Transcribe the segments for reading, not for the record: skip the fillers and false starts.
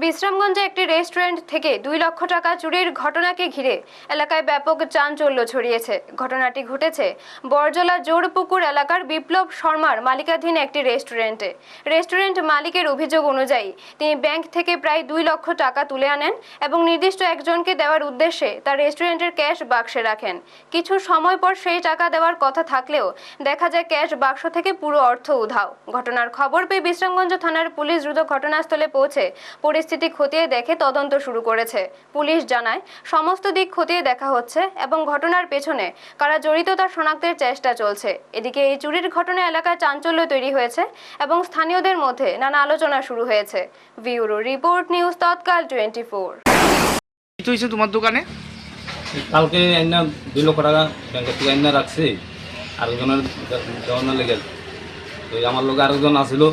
বিশ্রামগঞ্জে একটি রেস্টুরেন্ট থেকে 2 লক্ষ টাকা চুরির ঘটনাকে ঘিরে এলাকায় ব্যাপক চাঞ্চল্য ছড়িয়েছে। ঘটনাটি ঘটেছে বরজলা জোরপুকুর এলাকার বিপ্লব শর্মার মালিকাধীন একটি রেস্টুরেন্টে। রেস্টুরেন্ট মালিকের অভিযোগ অনুযায়ী তিনি ব্যাংক থেকে প্রায় 2 লক্ষ টাকা তুলে আনেন এবং নির্দিষ্ট একজনকে দেওয়ার উদ্দেশ্যে তার রেস্টুরেন্টের ক্যাশ বাক্সে রাখেন। কিছু সময় পর সেই টাকা দেওয়ার কথা থাকলেও দেখা যায় ক্যাশ বাক্স থেকে পুরো অর্থ উধাও। ঘটনার খবর পেয়ে বিশ্রামগঞ্জ থানার পুলিশ দ্রুত ঘটনাস্থলে পৌঁছে পরিস্থিতি খতিয়ে দেখে তদন্ত শুরু করেছে। পুলিশ জানায় সমস্ত দিক খতিয়ে দেখা হচ্ছে এবং ঘটনার পেছনে কারা জড়িত তা শনাক্তের চেষ্টা চলছে। এদিকে এই চুরির ঘটনায় এলাকায় চাঞ্চল্য তৈরি হয়েছে এবং স্থানীয়দের মধ্যে নানা আলোচনা শুরু হয়েছে। ব্যুরো রিপোর্ট, নিউজ তৎকাল 24। কি হয়েছে তোমার দোকানে? কালকে আইনা 2 লক্ষ টাকা ব্যাংকের থেকে আইনা রাখছে আরেকজনের দেওয়ানোর লেগে। তো আমার লোক আরেকজন আসিল,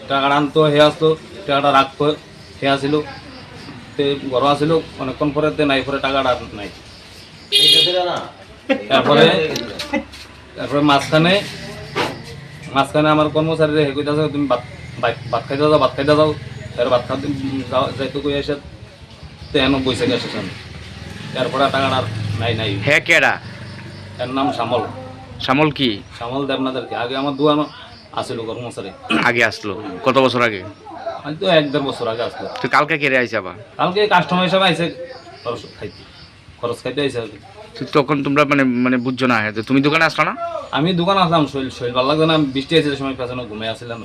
টাকাটা আনতো, হে আসতো, টাকাটা রাখতো, হে আসিল, তে ঘর আসিল, অনেকক্ষণ পরে নাই, পরে টাকাটা নাই। তারপরে মাঝখানে আমার কর্মচারীরা হে কইতাছে তুমি ভাত খাইতে যাও, তার ভাত খাইতে যাইতে কই এসে তেন বইসে গেছে। তারপরে টাকাটা নাই। হ্যাঁ, কেডা? এর নাম শ্যামল। শ্যামল কি? শ্যামল দেবনাথের আগে আমার দোকান আসিল কর্মচারী। আগে আসলো? কত বছর আগে? আমি তো 1-1.5 বছর আগে আসলো। তুই কালকে কেড়ে আইসে আবার? কালকে কাস্টমার হিসাবে আইসে খরচ খাইতে আইসে আর কি। তুই তখন তোমরা মানে বুঝছো না, হ্যাঁ? তুমি দোকানে আসলো না? আমি দোকান আসলাম, শরীর ভালো লাগতো না, বৃষ্টি আছে সময় পেছনে ঘুমিয়ে আসছিলাম।